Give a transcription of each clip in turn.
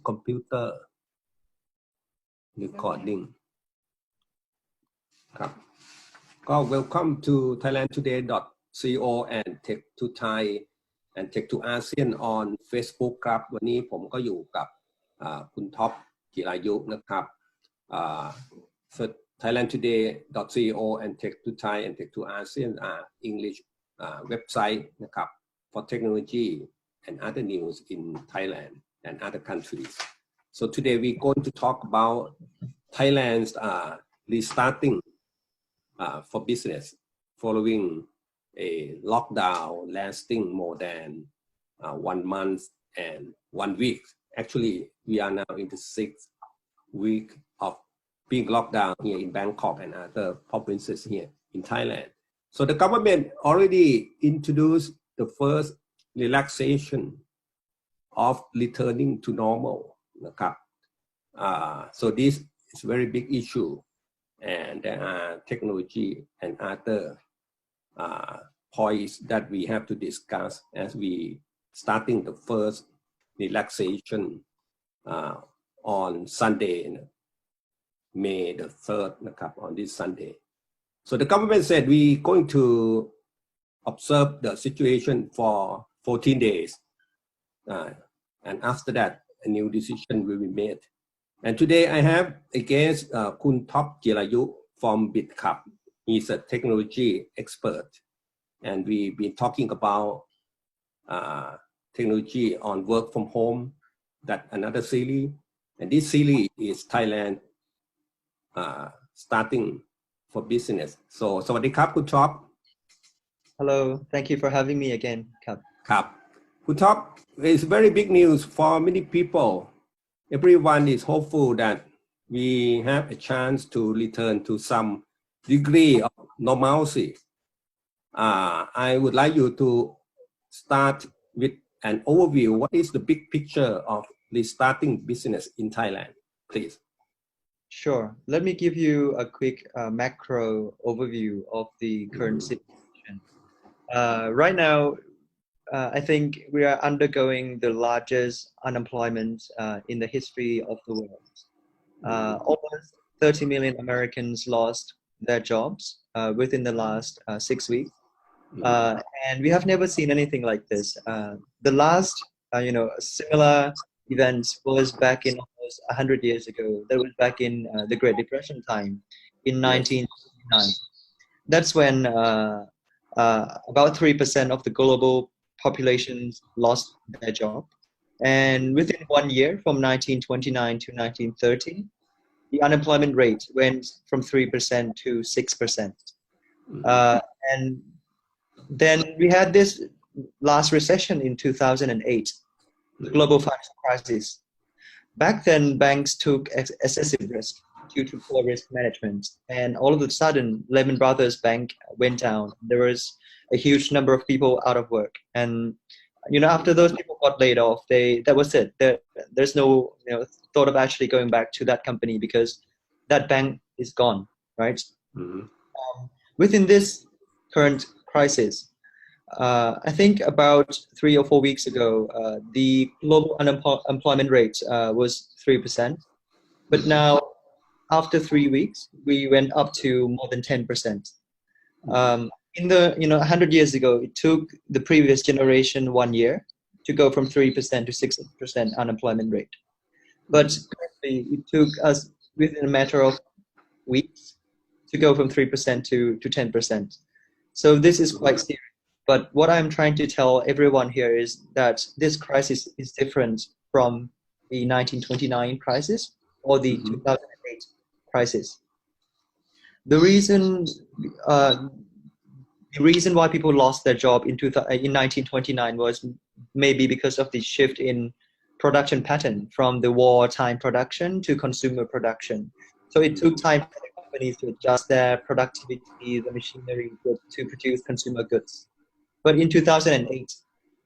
computer recording ครับก็ welcome to thailandtoday.co and Tech to Thai and Tech to ASEAN on Facebook ครับวันนี้ผมก็อยู่กับคุณท็อปจิรายุนะครับThailandtoday.co and Tech to Thai and Tech to ASEAN are English website นะครับ for technology and other news in Thailand and other countries. So today we're going to talk about Thailand's restarting for business following a lockdown lasting more than 1 month and 1 week. Actually, we are now in the 6th week of being locked down here in Bangkok and other provinces here in Thailand. So the government already introduced the first relaxation of returning to normal. So this is a very big issue, and there are technology and other points that we have to discuss as we starting the first relaxation on Sunday, May the 3rd, on this Sunday. So the government said we're going to observe the situation for 14 days. And after that, a new decision will be made. And today I have a guest, Kun Topp Jirayut from BitCup. He's a technology expert. And we've been talking about technology on work from home, that another series. And this series is Thailand starting for business. So, สวัสดีครับ คุณท็อป Hello, thank you for having me again. ครับ คุณท็อป it's very big news for many people. Everyone is hopeful that we have a chance to return to some degree of normalcy. I would like you to start with an overview. What is the big picture of restarting business in Thailand, please? Sure. Let me give you a quick macro overview of the current situation. Right now, I think we are undergoing the largest unemployment in the history of the world. Almost 30 million Americans lost their jobs within the last 6 weeks. And we have never seen anything like this. The last, similar event was back in almost 100 years ago. That was back in the Great Depression time in 1929. That's when about 3% of the global population lost their job. And within 1 year, from 1929 to 1930, the unemployment rate went from 3% to 6%. And then we had this last recession in 2008, the global financial crisis. Back then, banks took excessive risk due to poor risk management. And all of a sudden, Lehman Brothers Bank went down. There was a huge number of people out of work. And, after those people got laid off, that was it. There's no thought of actually going back to that company because that bank is gone, right? Mm-hmm. Within this current crisis, I think about 3 or 4 weeks ago, the global unemployment rate was 3%. But now, after 3 weeks, we went up to more than 10%. In the 100 years ago, it took the previous generation 1 year to go from 3% to 6% unemployment rate. But currently, it took us within a matter of weeks to go from 3% to 10%. So this is quite serious. But what I'm trying to tell everyone here is that this crisis is different from the 1929 crisis or the 2008 crisis. The reason why people lost their job in 1929 was maybe because of the shift in production pattern from the wartime production to consumer production. So it took time for the companies to adjust their productivity, the machinery to produce consumer goods. But in 2008,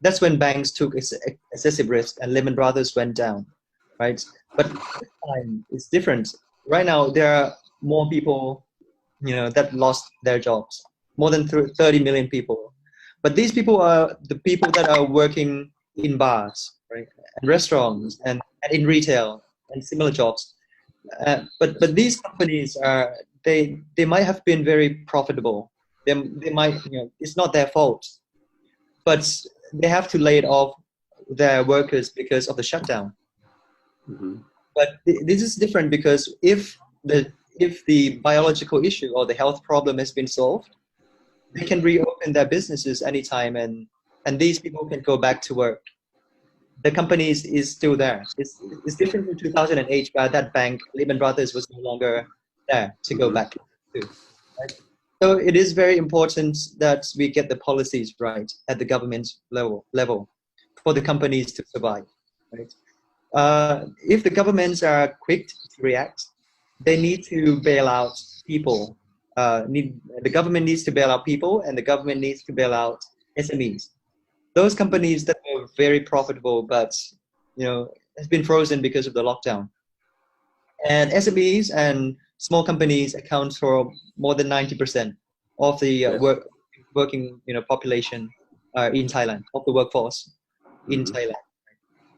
that's when banks took excessive risk and Lehman Brothers went down, right? But this time it's different. Right now, there are more people, that lost their jobs, more than 30 million people. But these people are the people that are working in bars, right, and restaurants, and and in retail and similar jobs. But these companies are they might have been very profitable. They might, it's not their fault, but they have to lay off their workers because of the shutdown. Mm-hmm. But this is different because if the biological issue or the health problem has been solved, they can reopen their businesses anytime, and these people can go back to work. The company is still there. It's different from 2008, where that bank, Lehman Brothers, was no longer there to go back to. Right? So it is very important that we get the policies right at the government level for the companies to survive. Right? If the governments are quick to react, they need to bail out people. The government needs to bail out people, and the government needs to bail out SMEs. Those companies that were very profitable, but has been frozen because of the lockdown. And SMEs and small companies account for more than 90% of the working population in Thailand, of the workforce in Thailand.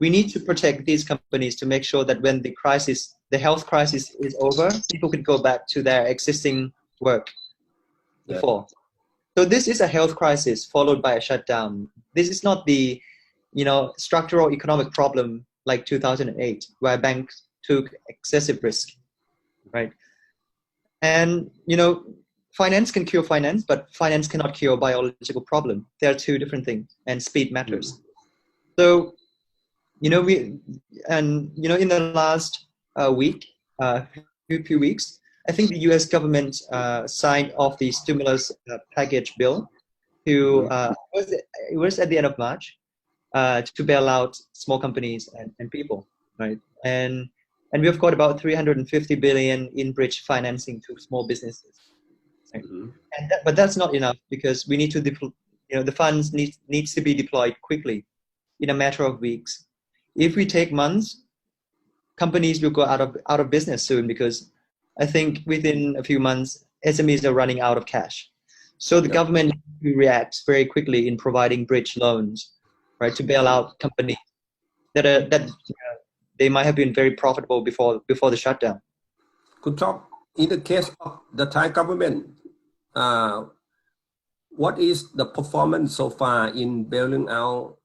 We need to protect these companies to make sure that when the health crisis is over, people can go back to their existing work before. So this is a health crisis followed by a shutdown. This is not the, structural economic problem like 2008, where banks took excessive risk, right? And, finance can cure finance, but finance cannot cure biological problem. They are two different things, and speed matters. So, in the last few weeks, I think the U.S. government signed off the stimulus package bill it was at the end of March to bail out small companies and people, right? And we've got about 350 billion in bridge financing to small businesses. Right? But that's not enough, because we need to the funds needs to be deployed quickly in a matter of weeks. If we take months, companies will go out of business soon, because I think within a few months, SMEs are running out of cash. So the government reacts very quickly in providing bridge loans, right, to bail out companies that they might have been very profitable before the shutdown. Could talk in the case of the Thai government, what is the performance so far in bailing out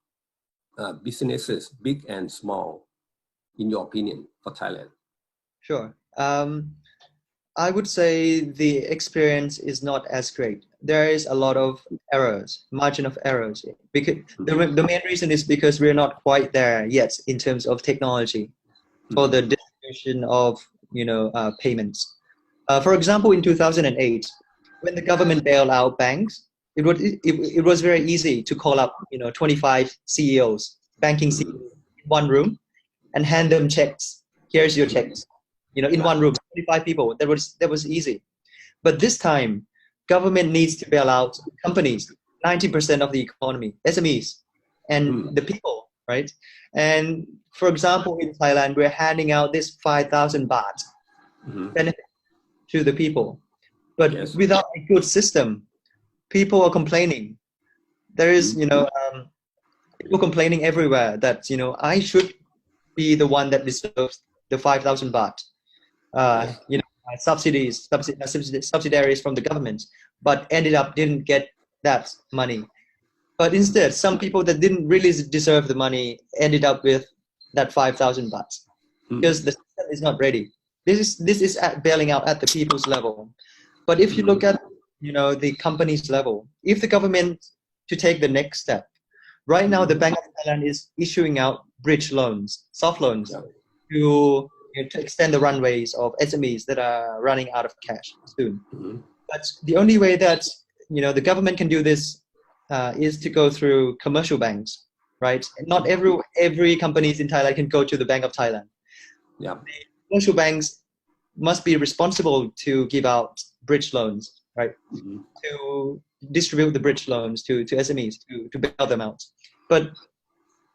businesses, big and small, in your opinion, for Thailand? Sure. I would say the experience is not as great. There is a lot of margin of errors. Because the main reason is because we're not quite there yet in terms of technology for the distribution of payments. For example, in 2008, when the government bailed out banks, it was very easy to call up 25 CEOs, banking CEOs, in one room, and hand them checks. Here's your checks. In one room, 25 people. That was easy. But this time, government needs to bail out companies, 90% of the economy, SMEs, and the people, right? And for example, in Thailand, we're handing out this 5,000 baht benefit to the people. But without a good system, people are complaining. There is, people complaining everywhere that, I should be the one that deserves the 5,000 baht. Subsidiaries from the government, but didn't get that money. But instead, some people that didn't really deserve the money ended up with that 5,000 baht because the system is not ready. This is at bailing out at the people's level. But if you look at the company's level, if the government to take the next step, right now the Bank of Thailand is issuing out bridge loans, soft loans, to extend the runways of SMEs that are running out of cash soon. But the only way that the government can do this is to go through commercial banks, right? Not every companies in Thailand can go to the Bank of Thailand. The commercial banks must be responsible to give out bridge loans, right? To distribute the bridge loans to SMEs to bail them out. But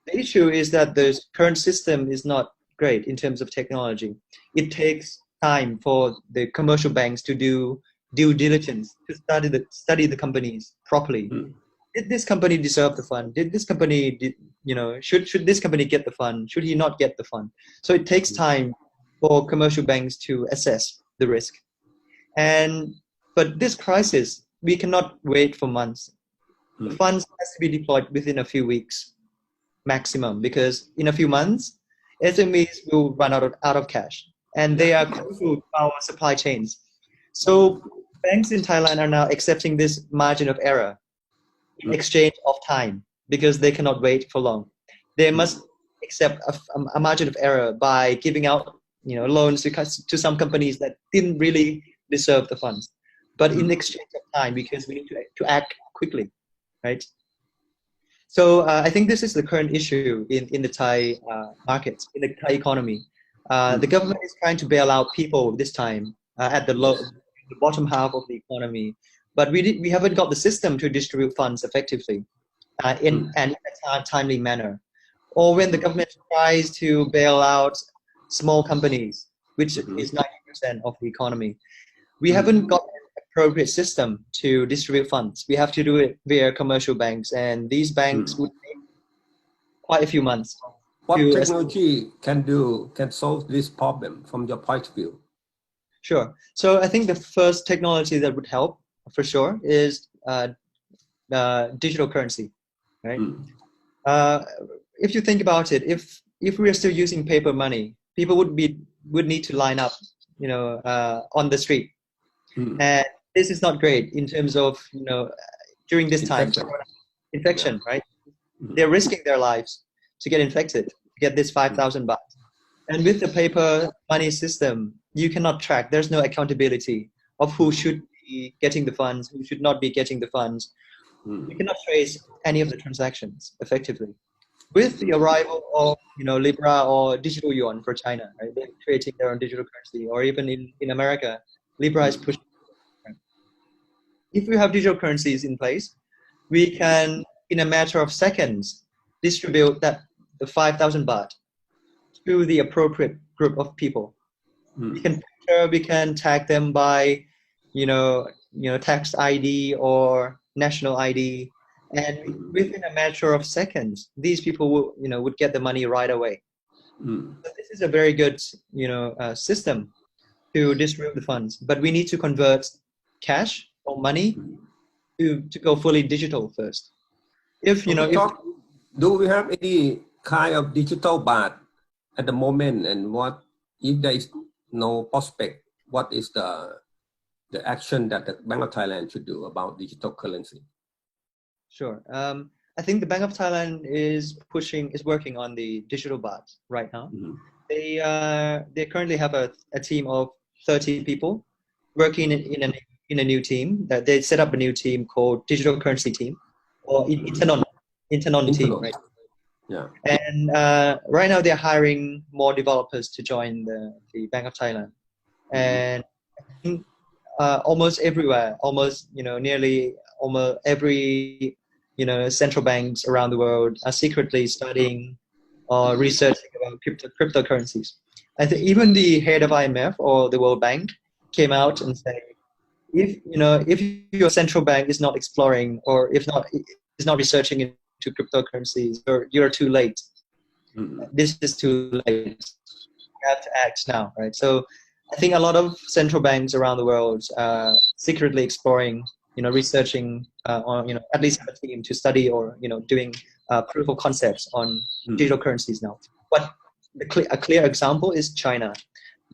the issue is that the current system is not great in terms of technology. It takes time for the commercial banks to do due diligence, to study the companies properly. did this company deserve the fund? Did this company, should this company get the fund? Should he not get the fund? So it takes time for commercial banks to assess the risk. But this crisis, we cannot wait for months. The funds has to be deployed within a few weeks maximum, because in a few months, SMEs will run out of cash, and they are crucial to our supply chains. So banks in Thailand are now accepting this margin of error in exchange of time, because they cannot wait for long. They must accept a margin of error by giving out loans to some companies that didn't really deserve the funds, but in exchange of time, because we need to act quickly, right? So I think this is the current issue in the Thai markets, in the Thai economy. The government is trying to bail out people this time at the bottom half of the economy, but we haven't got the system to distribute funds effectively in a timely manner. Or when the government tries to bail out small companies, which is 90% of the economy, we haven't got an appropriate system to distribute funds. We have to do it via commercial banks, and these banks would take quite a few months. What technology can solve this problem from your point of view? Sure. So I think the first technology that would help for sure is digital currency, right? If you think about it, if we are still using paper money, people would need to line up, on the street, and this is not great in terms of during this time infection, right? They're risking their lives to get infected, to get this 5,000 baht. And with the paper money system, you cannot track. There's no accountability of who should be getting the funds, who should not be getting the funds. You cannot trace any of the transactions effectively. With the arrival of Libra or digital yuan for China, right? They're creating their own digital currency, or even in America, Libra is pushing. If we have digital currencies in place, we can, in a matter of seconds, distribute the 5,000 baht to the appropriate group of people. We can tag them by, tax ID or national ID, and within a matter of seconds, these people would get the money right away. So this is a very good, system to distribute the funds, but we need to convert cash or money to go fully digital first. Do we have any kind of digital baht at the moment, and what if there is no prospect? What is the action that the Bank of Thailand should do about digital currency? Sure. I think the Bank of Thailand is working on the digital baht right now. They currently have a team of 30 people working in a new team. That they set up a new team called Digital Currency Team, or internal team, right? Yeah. And right now they're hiring more developers to join the Bank of Thailand, and I think almost everywhere, nearly almost every central banks around the world are secretly studying or researching about cryptocurrencies. I think even the head of IMF or the World Bank came out and said, if your central bank is not exploring, or if not is not researching into cryptocurrencies, you're too late. This is too late. You have to act now, right? So I think a lot of central banks around the world are secretly exploring, researching, or at least have a team to study, or doing proof of concepts on digital currencies now. But a clear example is China.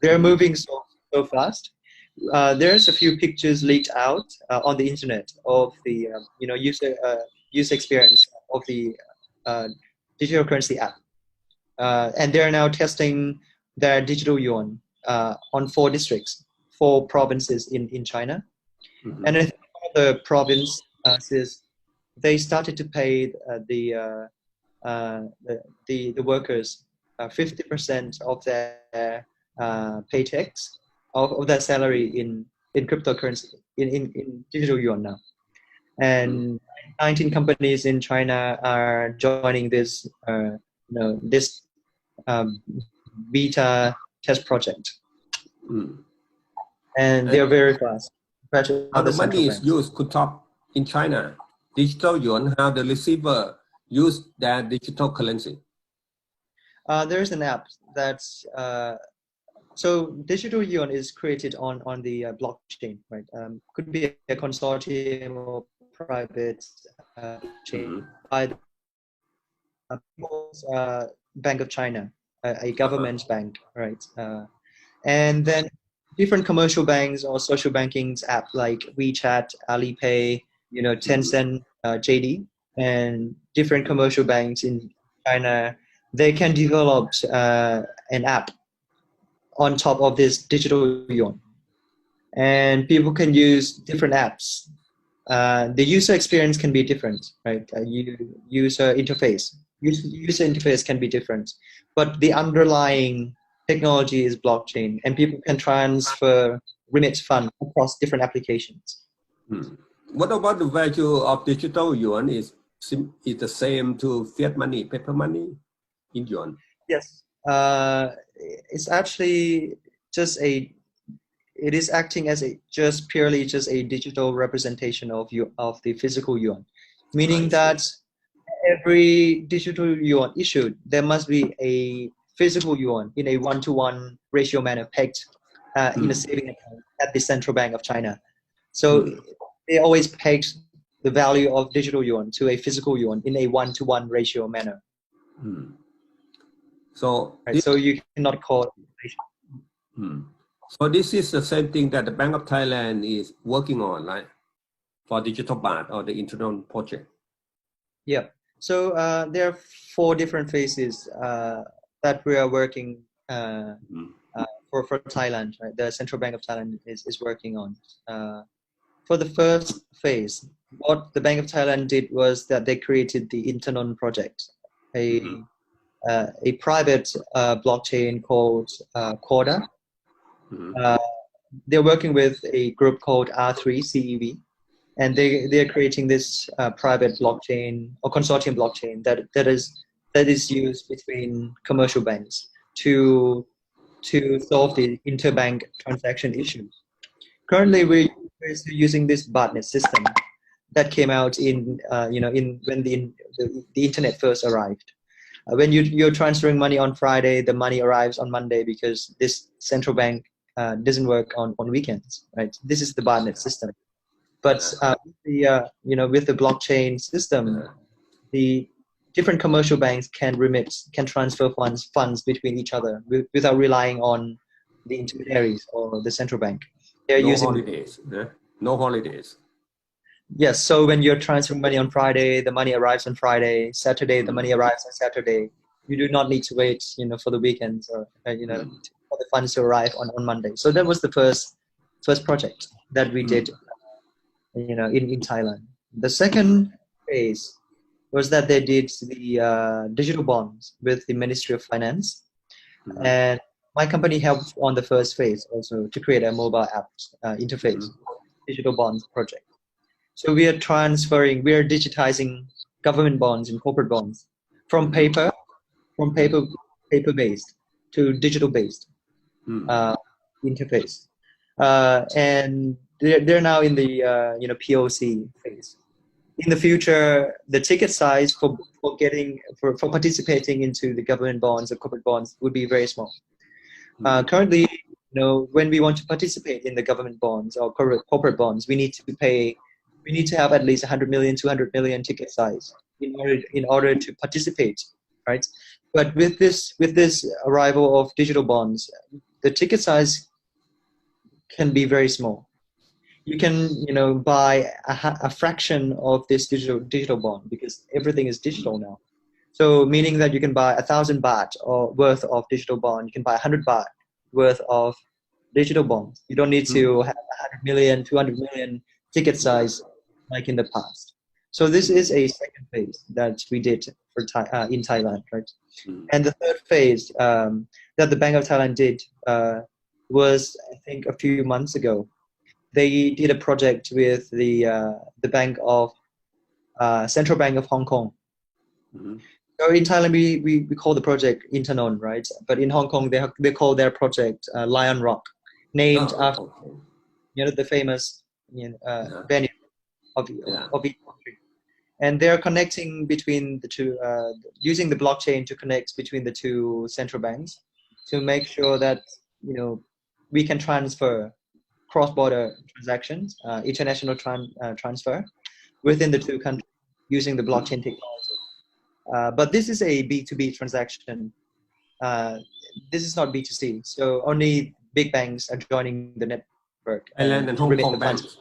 They're moving so fast. There's a few pictures leaked out on the internet of the user experience of the digital currency app, and they're now testing their digital yuan on 4 districts, 4 provinces in China. And I think the provinces, they started to pay the workers 50% of their paychecks of their salary in cryptocurrency, in digital yuan now. And 19 companies in China are joining this this beta test project, and they're very fast. How the money is used could top in China? digital yuan, how the receiver use that digital currency? There's an app that's so digital yuan is created on the blockchain, right? Could be a consortium or private chain by the People's Bank of China, a government bank, right? And then different commercial banks or social banking's app like WeChat, Alipay, Tencent, JD, and different commercial banks in China, they can develop an app on top of this digital yuan. And people can use different apps. The user experience can be different, right? User interface can be different, but the underlying technology is blockchain, and people can transfer remit funds across different applications. What about the value of digital yuan? Is the same to fiat money, paper money in yuan? Yes, it's actually it is acting as purely a digital representation of the physical yuan, meaning that every digital yuan issued, there must be a physical yuan in a 1-to-1 ratio manner pegged in a saving account at the Central Bank of China. So they always peg the value of digital yuan to a physical yuan in a 1-to-1 ratio manner. So, so you cannot call it inflation. So this is the same thing that the Bank of Thailand is working on, right? For digital baht or the internal project. Yeah. So there are 4 different phases that we are working for Thailand. Right? The Central Bank of Thailand is working on. For the first phase, what the Bank of Thailand did was that they created the Internon project, a private blockchain called Corda. They're working with a group called R3CEV, and they're creating this private blockchain or consortium blockchain that is used between commercial banks to solve the interbank transaction issues. Currently, we're using this botnet system that came out in when the internet first arrived. When you're transferring money on Friday, the money arrives on Monday because this central bank doesn't work on weekends, right? This is the botnet system. But with the blockchain system, the different commercial banks can transfer funds between each other without relying on the intermediaries or the central bank. They're using holidays. No holidays. Yes. So when you're transferring money on Friday, the money arrives on Friday. Saturday, the money arrives on Saturday. You do not need to wait, for the weekends or for the funds to arrive on Monday. So that was the first project that we did, in Thailand. The second phase was that they did the digital bonds with the Ministry of Finance, and my company helped on the first phase also to create a mobile app interface, digital bonds project. So we are digitizing government bonds and corporate bonds from paper based to digital based interface, and they're now in the POC phase. In the future, the ticket size for participating into the government bonds or corporate bonds would be very small. Currently, when we want to participate in the government bonds or corporate bonds, we need to have at least 100 million, 200 million ticket size in order to participate, right? But with this arrival of digital bonds, the ticket size can be very small. You can buy a fraction of this digital bond because everything is digital now. So meaning that you can buy 1,000 baht or worth of digital bond, you can buy 100 baht worth of digital bonds. You don't need to have 100 million, 200 million ticket size like in the past. So this is a second phase that we did in Thailand, right? And the third phase that the Bank of Thailand did was, I think, a few months ago. They did a project with the Central Bank of Hong Kong. So in Thailand, we call the project Internon, right? But in Hong Kong, they call their project Lion Rock, named after the famous venue of each country. and they're connecting between the two, using the blockchain to connect between the two central banks to make sure that we can transfer cross-border transactions, international transfer within the two countries using the blockchain technology. But this is a B2B transaction. This is not B2C. So only big banks are joining the network. Thailand and Hong Kong funds. banks.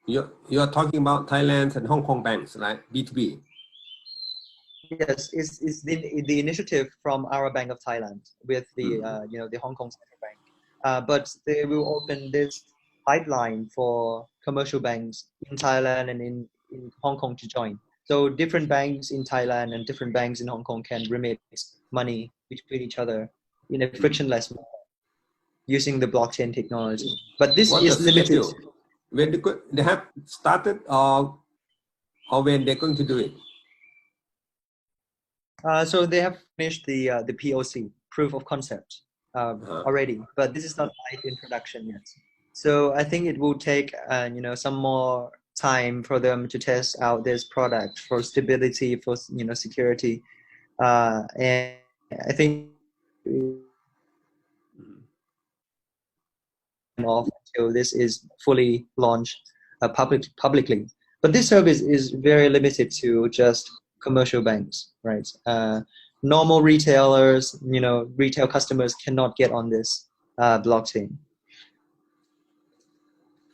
You're talking about Thailand and Hong Kong banks, right? B2B. Yes, it's the initiative from our Bank of Thailand with the the Hong Kong Central Bank. But they will open this pipeline for commercial banks in Thailand and in Hong Kong to join. So different banks in Thailand and different banks in Hong Kong can remit money between each other in a frictionless manner using the blockchain technology. But this is limited. When they have started or when they're going to do it? So they have finished the POC, proof of concept, already, but this is not live in production yet. So I think it will take some more time for them to test out this product for stability, for security, and I think off until this is fully launched publicly. But this service is very limited to just commercial banks, right? Normal retailers, retail customers cannot get on this blockchain.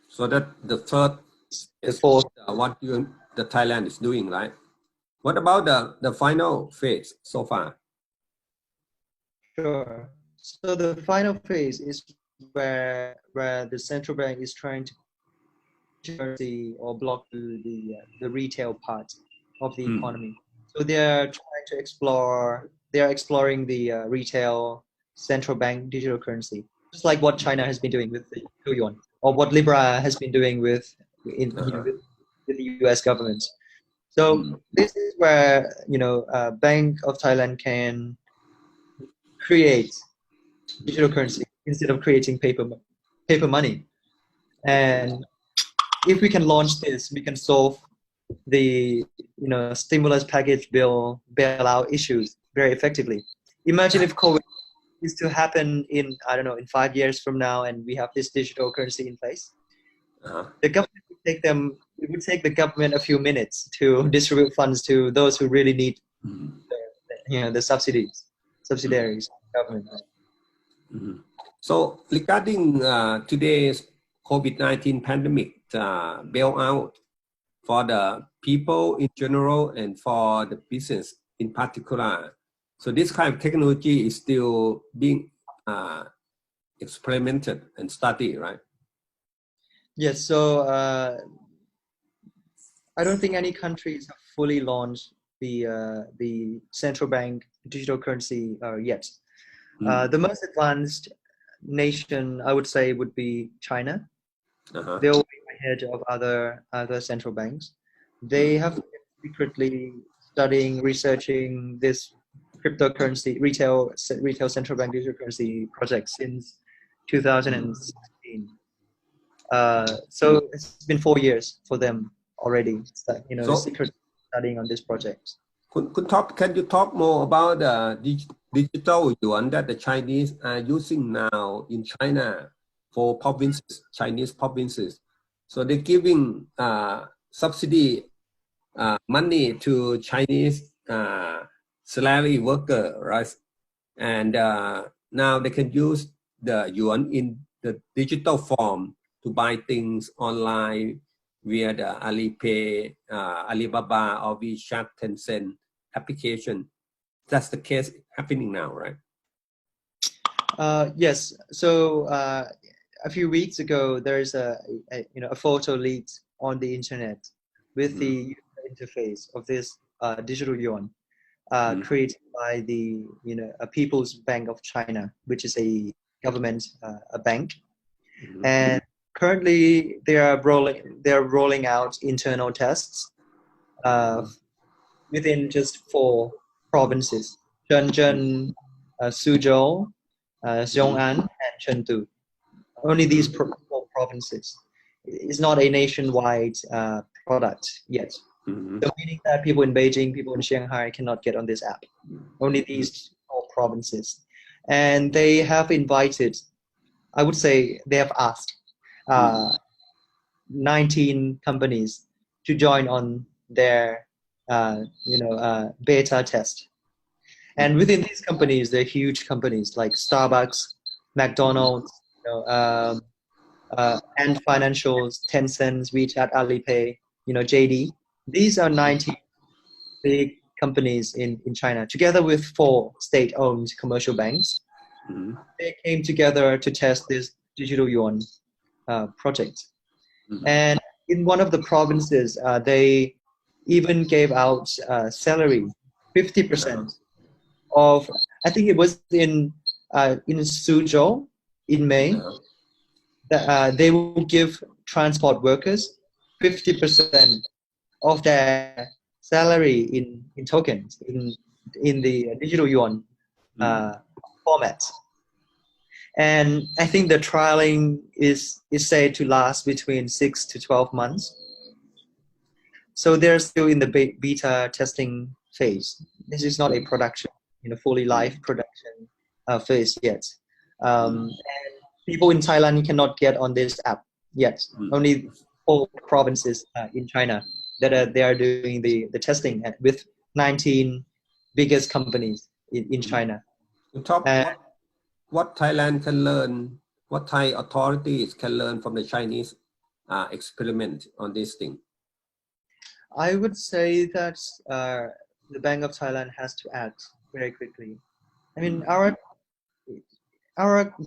So that the third is what the Thailand is doing, right? What about the final phase so far? Sure. So the final phase is where the central bank is trying to block the retail part of the economy. So they're trying to exploring the retail central bank digital currency, just like what China has been doing with the yuan, or what Libra has been doing with the US government. So this is where Bank of Thailand can create digital currency instead of creating paper money. And if we can launch this, we can solve the stimulus package bailout issues very effectively. Imagine if COVID is to happen in 5 years from now, and we have this digital currency in place. The government would take the government a few minutes to distribute funds to those who really need the subsidiaries government. So regarding today's COVID-19 pandemic bailout for the people in general and for the business in particular, so this kind of technology is still being experimented and studied, right? Yes. So I don't think any countries have fully launched the central bank digital currency yet. The most advanced nation, I would say, would be China. They're way ahead of other central banks. They have been secretly studying, researching this cryptocurrency retail central bank digital currency project since 2016. So it's been 4 years for them already. Secret studying on this project. Can you talk more about the digital yuan that the Chinese are using now in China for Chinese provinces? So they're giving subsidy money to Chinese salary worker, right? And now they can use the yuan in the digital form to buy things online via the Alipay, Alibaba, or WeChat, Tencent application. That's the case happening now, right? Yes. So a few weeks ago, there's a photo leaked on the internet with the interface of this digital yuan created by the People's Bank of China, which is a government a bank, and currently they are rolling out internal tests within just 4 provinces: Shenzhen, Suzhou, Xiong'an, and Chengdu. Only these 4 provinces. It's not a nationwide product yet. Mhm. So meaning that people in Beijing, people in Shanghai cannot get on this app. Only these 4 provinces. And they have invited, I would say they have asked 19 companies to join on their beta test. And within these companies, they're huge companies like Starbucks, McDonald's, and financials, Tencent, WeChat, Alipay, JD. These are 19 big companies in China, together with 4 state-owned commercial banks. They came together to test this digital yuan project. And in one of the provinces, they even gave out salary, 50% of, I think it was in Suzhou in May, that they will give transport workers 50% of their salary in tokens, in the digital yuan format. And I think the trialing is said to last between 6 to 12 months. So they're still in the beta testing phase. This is not a production, fully live production phase yet. And people in Thailand cannot get on this app yet. Only 4 provinces in China that they are doing the testing with 19 biggest companies in China. What Thailand can learn, what Thai authorities can learn from the Chinese experiment on this thing? I would say that the Bank of Thailand has to act very quickly. I mean, our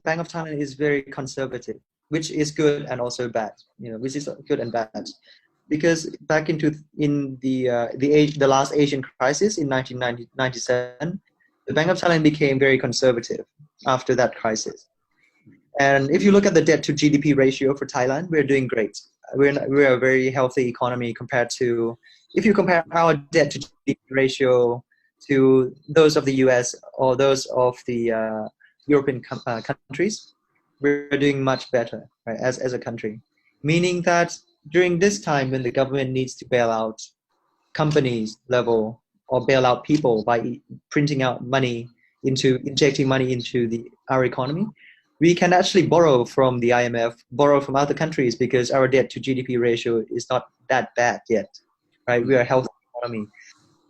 Bank of Thailand is very conservative, which is good and also bad. Which is good and bad, because back in the last Asian crisis in 1997, the Bank of Thailand became very conservative after that crisis. And if you look at the debt to GDP ratio for Thailand, we're doing great. We're a very healthy economy compared to, if you compare our debt to GDP ratio to those of the US or those of the European countries, we're doing much better, right, as a country. Meaning that during this time when the government needs to bail out companies level or bail out people by printing out money injecting money into our economy, we can actually borrow from the IMF, borrow from other countries, because our debt to GDP ratio is not that bad yet, right? We are a healthy economy.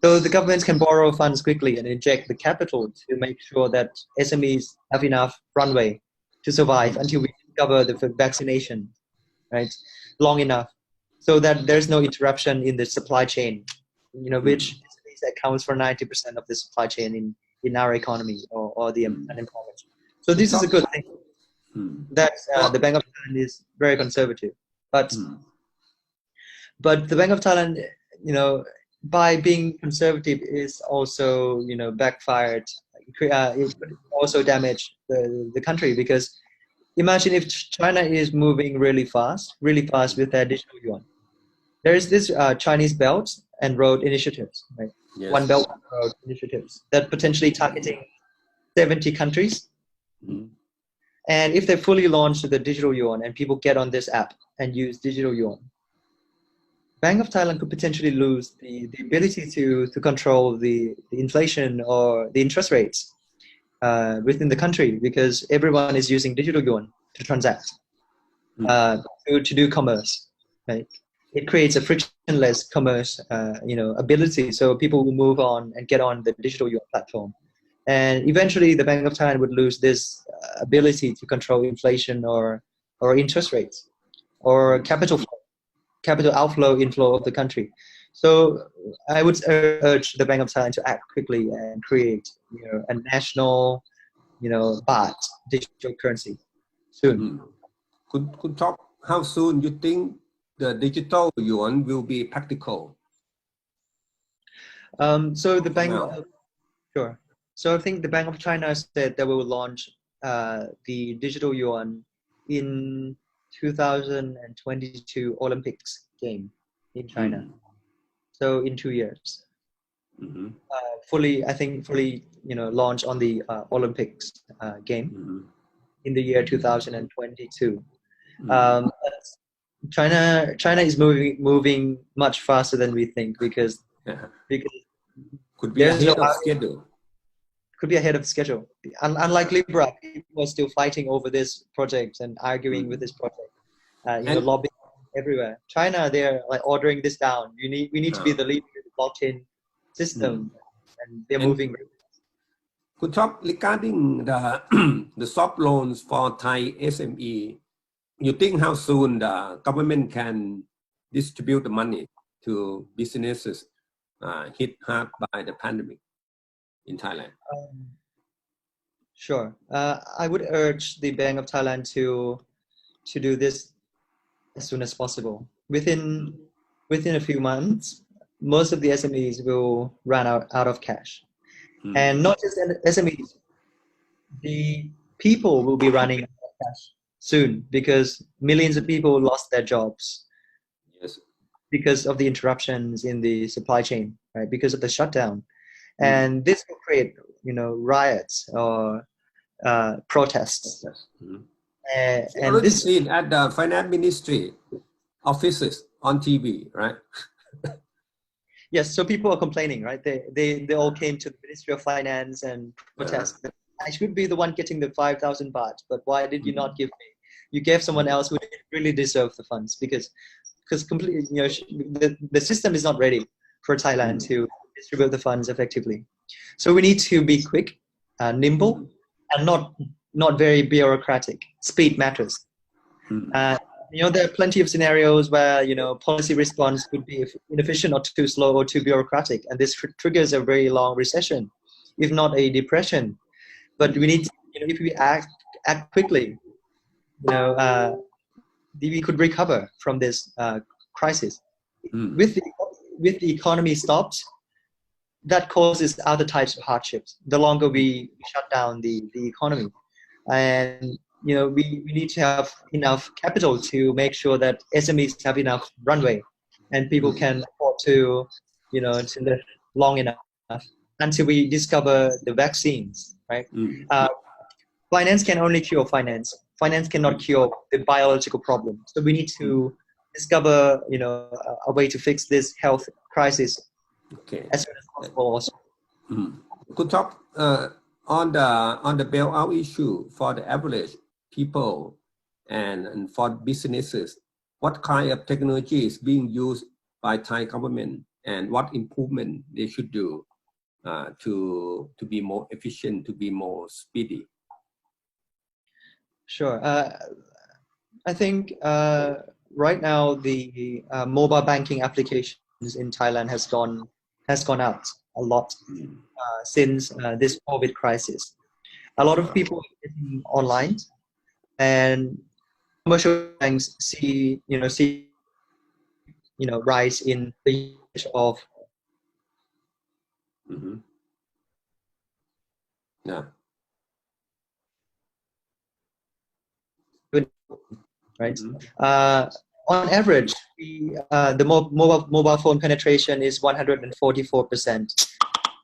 So the governments can borrow funds quickly and inject the capital to make sure that SMEs have enough runway to survive until we discover the vaccination, right? Long enough so that there's no interruption in the supply chain, which accounts for 90% of the supply chain in our economy or the unemployment. So this is a good thing. That the Bank of Thailand is very conservative, but the Bank of Thailand, by being conservative, is also backfired. It also damaged the country, because imagine if China is moving really fast with their digital yuan. There is this Chinese Belt and Road initiatives, right? Yes. One Belt, One Road initiatives that potentially targeting 70 countries. And if they fully launch the digital yuan and people get on this app and use digital yuan, Bank of Thailand could potentially lose the ability to control the inflation or the interest rates within the country, because everyone is using digital yuan to transact, to do commerce, right? It creates a frictionless commerce, ability. So people will move on and get on the digital yuan platform. And eventually the Bank of Thailand would lose this ability to control inflation or interest rates or capital outflow, inflow of the country. So I would urge the Bank of Thailand to act quickly and create a national baht digital currency soon. Could talk how soon you think the digital yuan will be practical? So the bank, sure. So I think the Bank of China said they will launch the digital yuan in 2022 Olympics game in China. So in 2 years, fully launch on the Olympics game in the year 2022. China is moving much faster than we think because could be ahead of schedule. Could be ahead of schedule. Unlike Libra, people are still fighting over this project and arguing with this project. Lobbying everywhere. China, they're like ordering this down. We need to be the leader in the blockchain system, and they're moving. Could talk regarding the the soft loans for Thai SME. You think how soon the government can distribute the money to businesses hit hard by the pandemic in Thailand? Sure. I would urge the Bank of Thailand to do this as soon as possible. Within a few months, most of the SMEs will run out of cash. And not just SMEs, the people will be running out of cash soon because millions of people lost their jobs. Yes. Because of the interruptions in the supply chain, right? Because of the shutdown. And this will create, riots or protests. And this seen at the finance ministry offices on TV, right? Yes, so people are complaining, right? They all came to the Ministry of Finance and protest. I should be the one getting the 5,000 baht, but why did you not give me? You gave someone else who didn't really deserve the funds because completely, the system is not ready for Thailand to distribute the funds effectively. So we need to be quick, nimble, and not very bureaucratic. Speed matters. There are plenty of scenarios where policy response could be inefficient or too slow or too bureaucratic, and this triggers a very long recession, if not a depression. But we need, if we act quickly, we could recover from this crisis. With the economy stopped, that causes other types of hardships. The longer we shut down the economy, and we need to have enough capital to make sure that SMEs have enough runway, and people can afford to live long enough until we discover the vaccines. Right? Finance can only cure finance. Finance cannot cure the biological problem. So we need to discover, a way to fix this health crisis as soon as possible. Also. Could talk on the bailout issue for the average people and for businesses. What kind of technology is being used by Thai government, and what improvement they should do to be more efficient, to be more speedy? Sure. I think right now the mobile banking applications in Thailand has gone out a lot since this COVID crisis. A lot of people are getting online, and commercial banks see rise in the usage of right. On average, the mobile phone penetration is 144%,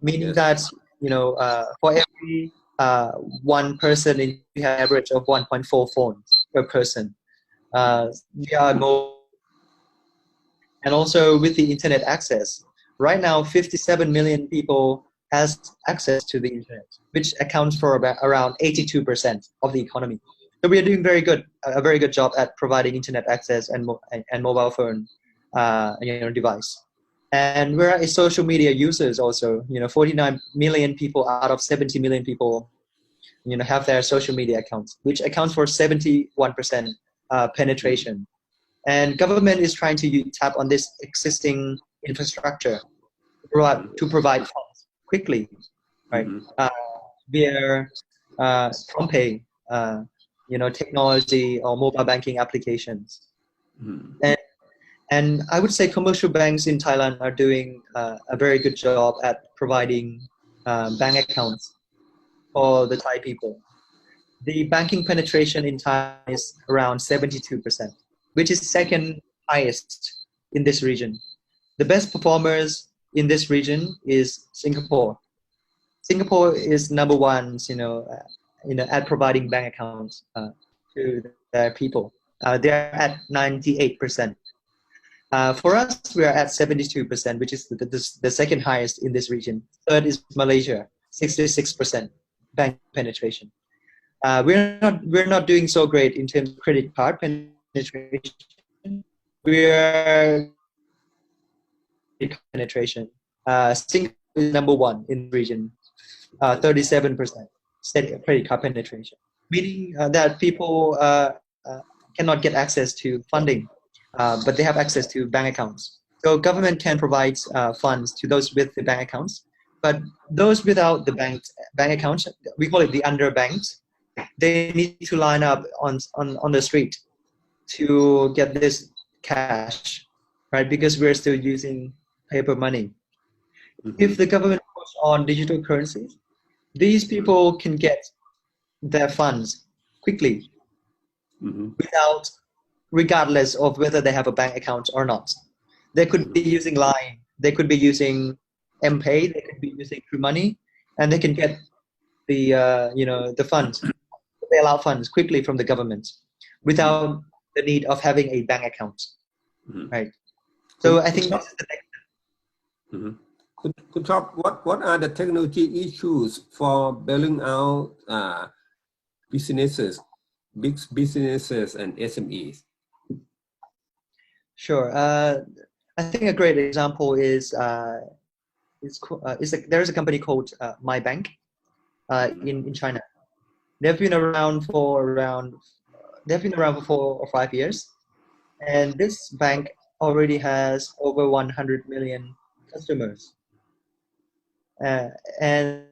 meaning that for every one person, we have an average of 1.4 phones per person. We are more, and also with the internet access, right now 57 million people has access to the internet, which accounts for around 82% of the economy. So we are doing a very good job at providing internet access and mobile phone device. And we're social media users also. 49 million people out of 70 million people have their social media accounts, which accounts for 71% penetration. And government is trying to tap on this existing infrastructure to provide funds quickly, right? Via PromptPay, technology or mobile banking applications. And I would say commercial banks in Thailand are doing a very good job at providing bank accounts for the Thai people. The banking penetration in Thailand is around 72%, which is second highest in this region. The best performers in this region is Singapore. Singapore is number one, at providing bank accounts to their people. They're at 98%. For us, we are at 72%, which is the second highest in this region. Third is Malaysia, 66% bank penetration. We're not doing so great in terms of credit card penetration. We're penetration. Singapore is number one in the region, 37% credit card penetration, meaning that people cannot get access to funding, but they have access to bank accounts. So government can provide funds to those with the bank accounts, but those without the bank accounts, we call it the underbanked, they need to line up on the street to get this cash, right? Because we're still using paper money. If the government puts on digital currencies, these people can get their funds quickly, without, regardless of whether they have a bank account or not. They could be using Line, they could be using M-Pay, they could be using True Money, and they can get the the funds, the bailout funds quickly from the government, without the need of having a bank account, right? So I think this is the next. Could talk what are the technology issues for bailing out businesses, big businesses and SMEs? Sure. I think a great example is there's a company called My Bank in China. They've been around for 4 or 5 years, and this bank already has over 100 million customers. And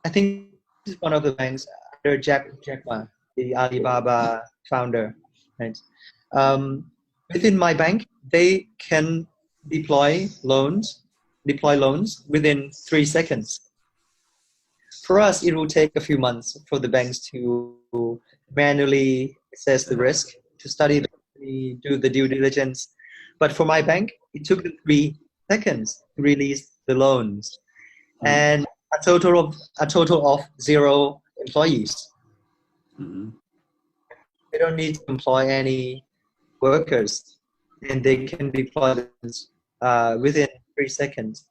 I think this is one of the banks under Jack Ma, the Alibaba founder, right? Within My Bank, they can deploy loans within 3 seconds. For us, it will take a few months for the banks to manually assess the risk, to study the company, do the due diligence. But for My Bank, it took them 3 seconds to release the loans, and a total of 0 employees. They don't need to employ any workers, and they can deploy them within 3 seconds.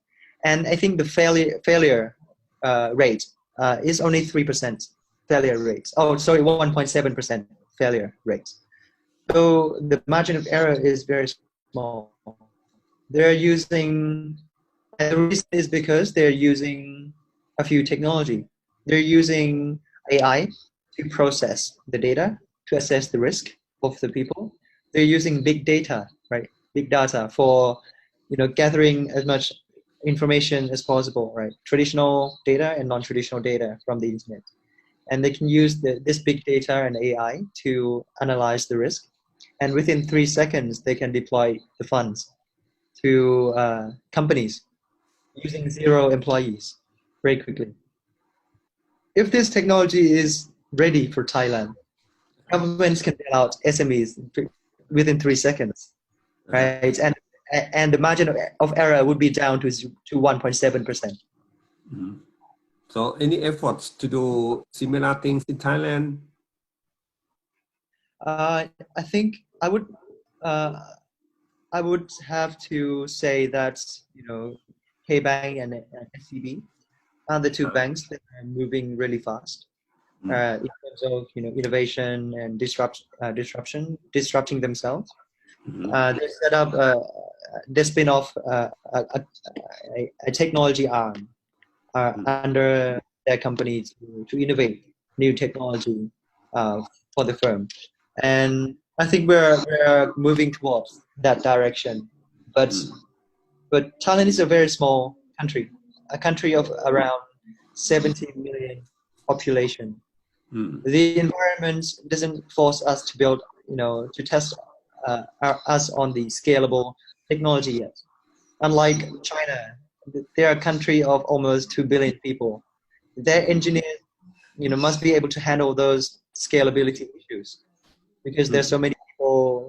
And I think the failure rate is only 3% failure rate. Oh, sorry, 1.7% failure rate. So the margin of error is very small. They're using, and the reason is because they're using a few technology. They're using AI to process the data, to assess the risk of the people. They're using big data, right? Big data for, gathering as much information as possible, right? Traditional data and non-traditional data from the internet. And they can use this big data and AI to analyze the risk. And within 3 seconds, they can deploy the funds to companies using 0 employees very quickly. If this technology is ready for Thailand, governments can bail out SMEs within 3 seconds, right? And the margin of error would be down to 1.7%. So any efforts to do similar things in Thailand? I think I would have to say that, K-Bank and SCB are the 2 banks that are moving really fast in terms of, innovation and disrupting themselves. They set up they spin off a technology arm under their company to innovate new technology for the firm. And I think we're moving towards that direction. But Thailand is a very small country, a country of around 70 million population. The environment doesn't force us to build, to test us on the scalable technology yet. Unlike China, they're a country of almost 2 billion people. Their engineers, must be able to handle those scalability issues, because there's so many people,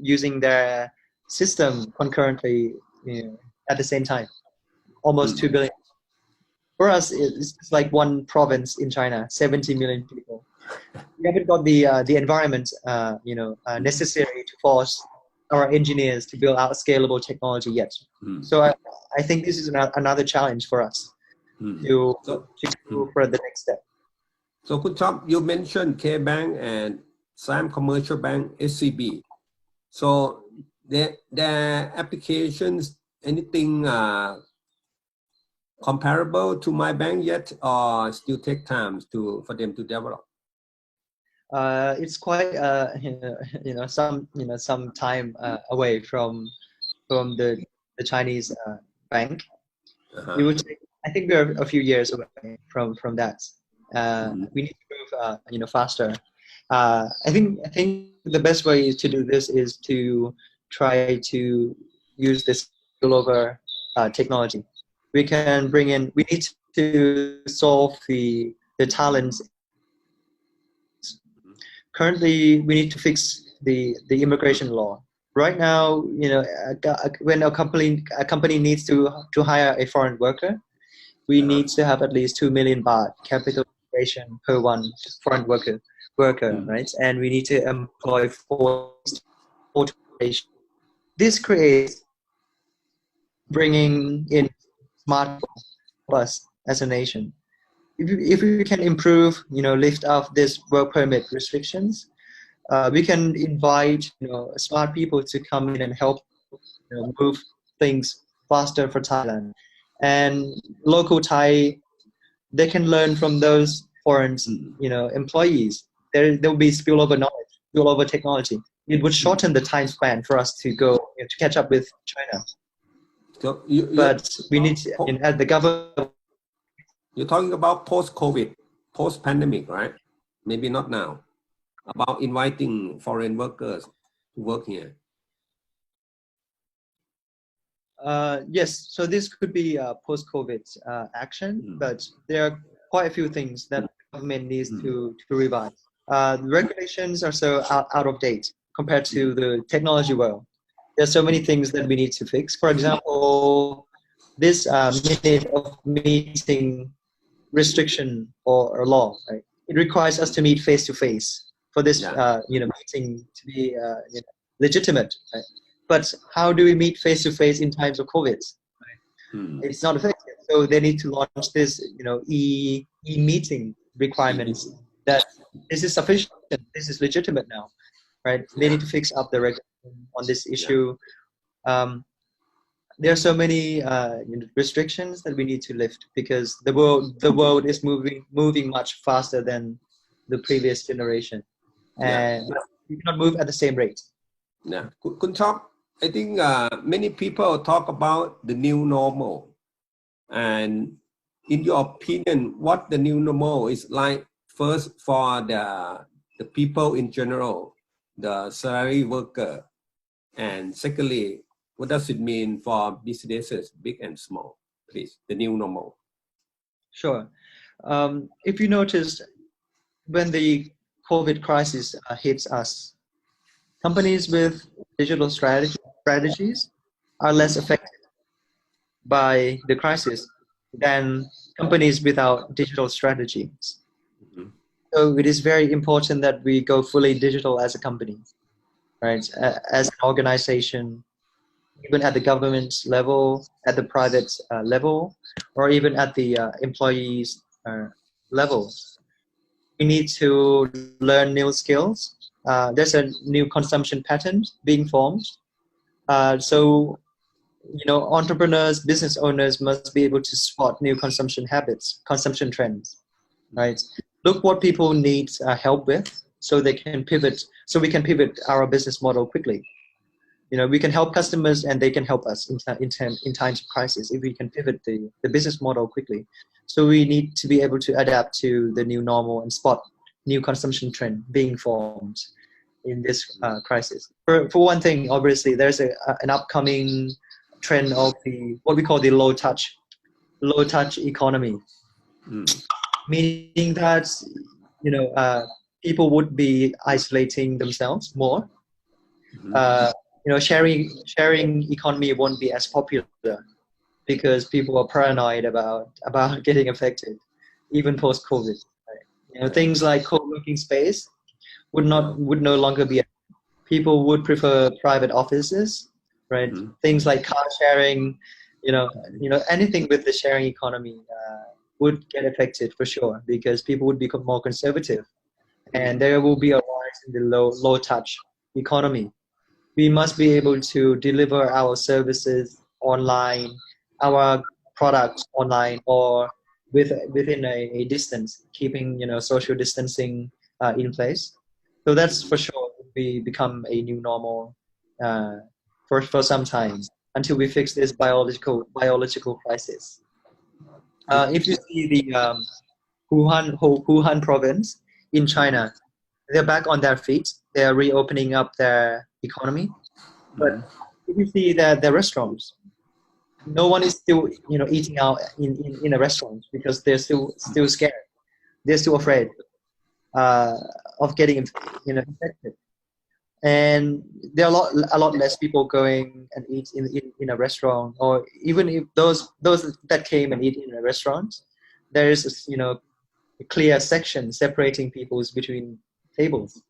using their system concurrently, at the same time. Almost 2 billion. For us, it's like one province in China, 70 million people. we haven't got the environment necessary to force our engineers to build out scalable technology yet. So I think this is another challenge for us to go for the next step. So, good job. You mentioned K-Bank and Siam Commercial Bank, SCB. So, their applications, anything comparable to my bank yet, or still take time for them to develop? It's quite some time away from the Chinese bank. It would take, I think we're a few years away from that. We need to move faster. I think the best way to do this is to try to use this spillover technology. We need to solve the talents. Currently, we need to fix the immigration law. Right now, when a company needs to hire a foreign worker, we need to have at least 2 million baht capitalization per one foreign worker, right? And we need to employ 4 automation. This creates bringing in smart us as a nation. If we can improve, lift off this work permit restrictions, we can invite, smart people to come in and help move things faster for Thailand. And local Thai, they can learn from those foreign, employees. There will be spillover knowledge, spillover technology. It would shorten the time span for us to go to catch up with China. So but we need to, at the government. You're talking about post-COVID, post-pandemic, right? Maybe not now. About inviting foreign workers to work here. Yes, so this could be a post-COVID action, but there are quite a few things that the government needs to revise. The regulations are so out of date compared to the technology world. There's so many things that we need to fix. For example, this minute of meeting restriction or law, right? It requires us to meet face to face for this meeting to be legitimate, right? But how do we meet face to face in times of COVID? Right? It's not effective. So they need to launch this e-meeting requirements that this is sufficient, this is legitimate now, right? They need to fix up the regulation on this issue. There are so many restrictions that we need to lift because the world is moving much faster than the previous generation, and we cannot move at the same rate. Yeah, Kun Chop, I think many people talk about the new normal, and in your opinion, what the new normal is like? First, for the people in general, the salary worker, and secondly, what does it mean for businesses, big and small? Please, the new normal. Sure. If you noticed, when the COVID crisis hits us, companies with digital strategies are less affected by the crisis than companies without digital strategies. So it is very important that we go fully digital as a company, right? As an organization, even at the government level, at the private level, or even at the employees level. We need to learn new skills. There's a new consumption pattern being formed. So, entrepreneurs, business owners must be able to spot new consumption habits, consumption trends, right? Look what people need help with so they can pivot, so we can pivot our business model quickly. We can help customers and they can help us in times of crisis if we can pivot the business model quickly. So we need to be able to adapt to the new normal and spot new consumption trend being formed in this crisis. For one thing, obviously, there's an upcoming trend of what we call the low touch economy, meaning that people would be isolating themselves more. Sharing economy won't be as popular because people are paranoid about getting affected, even post-COVID. Right? Things like co-working co-working space would no longer be. People would prefer private offices, right? Things like car sharing, anything with the sharing economy would get affected for sure, because people would become more conservative, and there will be a rise in the low touch economy. We must be able to deliver our services online, our products online, or within a distance, keeping social distancing in place. So that's for sure we become a new normal for some time, until we fix this biological crisis. If you see the Wuhan province in China, they're back on their feet. They're reopening up their economy. But if you see their restaurants, no one is still eating out in a restaurant, because they're still scared. They're still afraid of getting infected. And there are a lot less people going and eat in a restaurant, or even if those that came and eat in a restaurant, there is a clear section separating peoples between tables.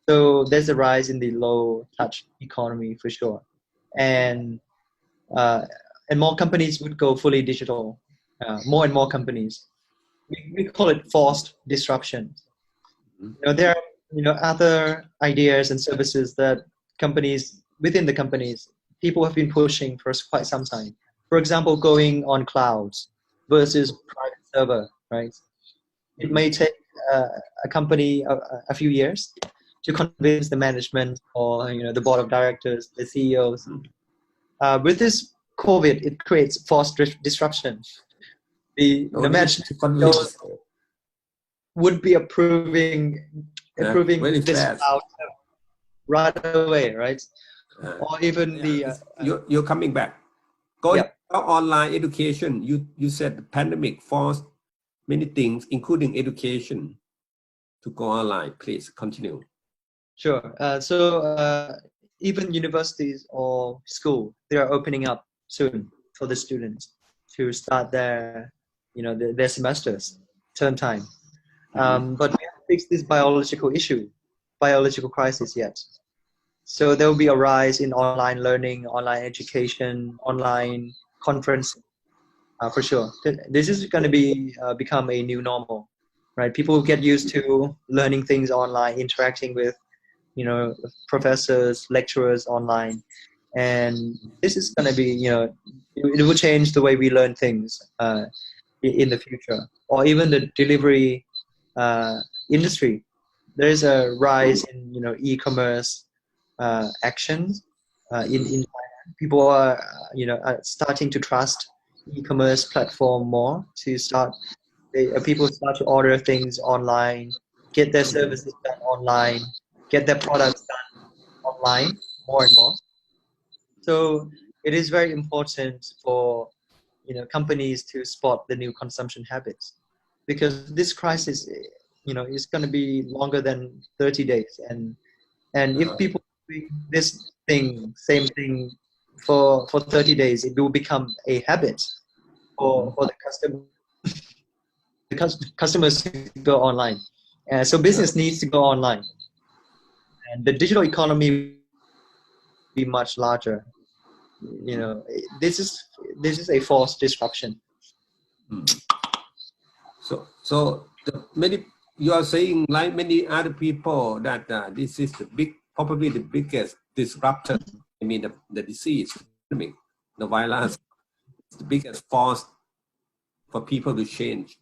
So there's a rise in the low touch economy for sure, and more companies would go fully digital. More and more companies. We call it forced disruption. There are other ideas and services that within the companies, people have been pushing for quite some time. For example, going on clouds versus private server, right? It may take a company a few years to convince the management, or the board of directors, the CEOs. With this COVID, it creates forced disruption. The management would be approving this cloud right away, right? Or even you're coming back. Going online education, you said the pandemic forced many things, including education, to go online. Please continue. Sure. So even universities or school, they are opening up soon for the students to start their semesters, term time. But we haven't fixed this biological crisis yet. So there will be a rise in online learning, online education, online conference, for sure. This is going to become a new normal, right? People get used to learning things online, interacting with professors, lecturers online, and this is going to be it will change the way we learn things in the future. Or even the delivery industry. There is a rise in e-commerce actions in Thailand. People are starting to trust e-commerce platform more. People start to order things online, get their services done online, get their products done online more and more. So it is very important for companies to spot the new consumption habits, because this crisis is going to be longer than 30 days, and if people do this same thing for 30 days, it will become a habit for the customers to go online. So business needs to go online, and the digital economy will be much larger. This is a forced disruption. So you are saying, like many other people, that this is probably the biggest disruptor. I mean, the disease, the virus, is the biggest force for people to change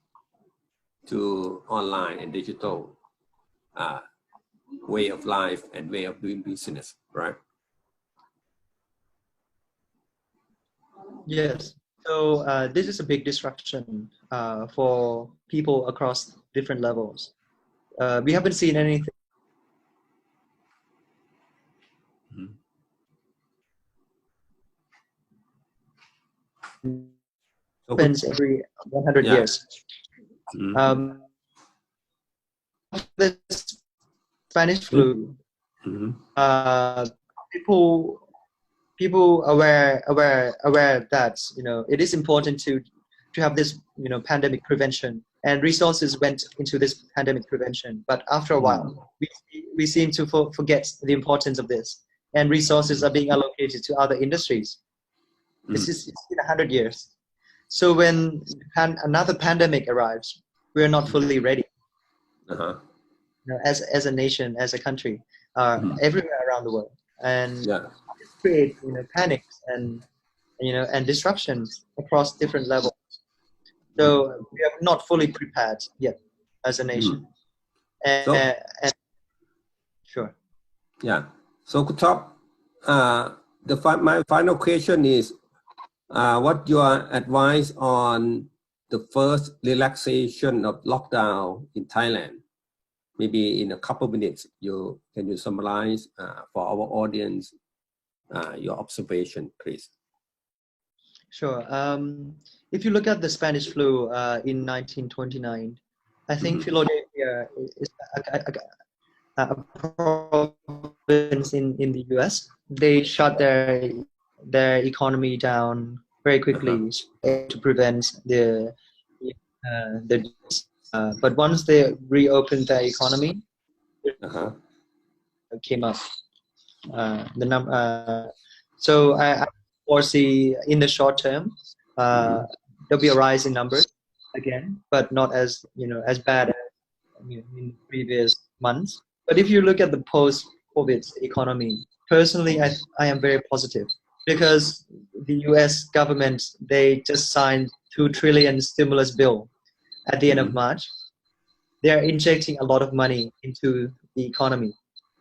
to online and digital way of life and way of doing business, right? Yes. So this is a big disruption for people across different levels. We haven't seen anything happens every 100 years. The Spanish flu, people aware that it is important to have this pandemic prevention and resources went into this pandemic prevention. But after a while, we seem to forget the importance of this, and resources are being allocated to other industries. It's been 100 years. So when another pandemic arrives, we're not fully ready. As a nation, as a country, everywhere around the world, and this creates panics and and disruptions across different levels. So we are not fully prepared yet as a nation. And sure. Yeah. So Top, my final question is, what your advice on the first relaxation of lockdown in Thailand? Maybe in a couple of minutes, can you summarize for our audience your observation, please? Sure. If you look at the Spanish flu in 1929, I think Philadelphia is a province in the US. They shut their economy down very quickly to prevent the but once they reopened their economy, came up the number. So I foresee in the short term there'll be a rise in numbers again, but not as as bad as in previous months. But if you look at the post-COVID economy, personally, I am very positive, because the US government, they just signed $2 trillion stimulus bill at the end of March. They're injecting a lot of money into the economy,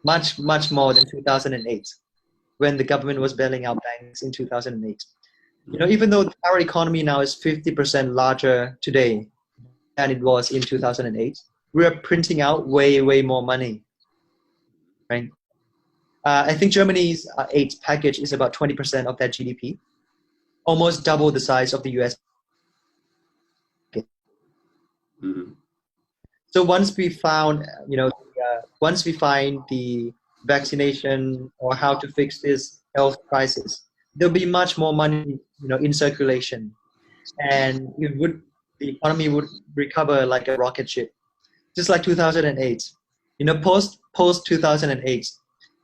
much more than 2008, when the government was bailing out banks in 2008. Even though our economy now is 50% larger today than it was in 2008, we are printing out way more money, right? I think Germany's aid package is about 20% of their GDP, almost double the size of the US. So once we found, once we find the vaccination or how to fix this health crisis, there'll be much more money, in circulation, and the economy would recover like a rocket ship, just like 2008. Post 2008,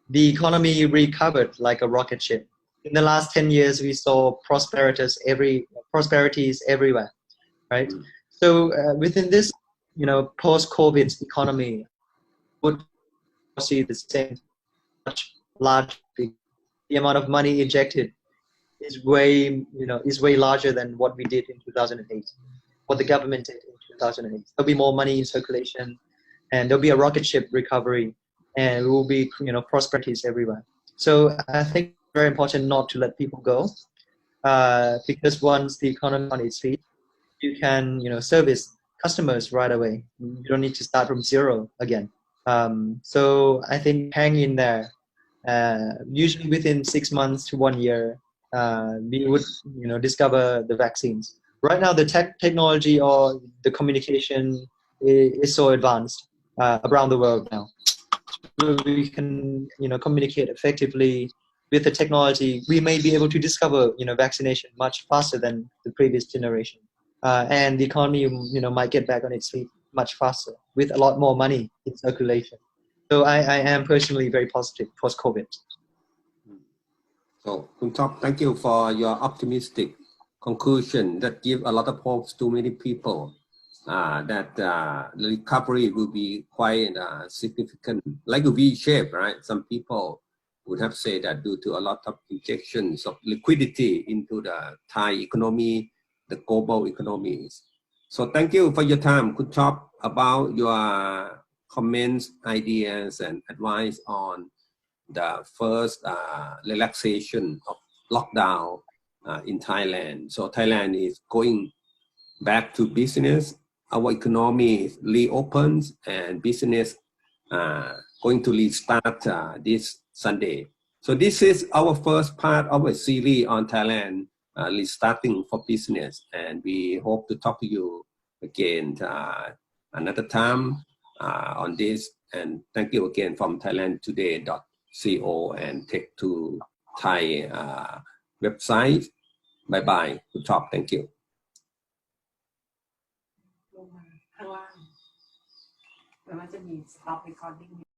the economy recovered like a rocket ship. In the last 10 years, we saw prosperities everywhere, right? So within this, post-COVID economy, would see the same large. The amount of money injected is way larger than what we did in 2008, what the government did in 2008. There'll be more money in circulation, and there'll be a rocket ship recovery, and there will be prosperities everywhere. So I think it's very important not to let people go, because once the economy is on its feet, you can service customers right away. You don't need to start from zero again. So I think hang in there. Usually within 6 months to 1 year, we would discover the vaccines. Right now, the technology or the communication is so advanced around the world now. So we can communicate effectively with the technology. We may be able to discover vaccination much faster than the previous generation, and the economy might get back on its feet much faster with a lot more money in circulation. So I am personally very positive post-COVID. So, Top, thank you for your optimistic conclusion that give a lot of hopes to many people that the recovery will be quite significant, like a V-shape, right? Some people would have said that due to a lot of injections of liquidity into the Thai economy, the global economies. So thank you for your time, Top, about your comments, ideas, and advice on the first relaxation of lockdown in Thailand. So Thailand is going back to business. Our economy reopens, and business going to restart this Sunday. So this is our first part of a series on Thailand restarting for business, and we hope to talk to you again another time on this. And thank you again from thailandtoday.co and Tech2Thai website. Bye bye. Good talk. Thank you. มันจะมี stop recording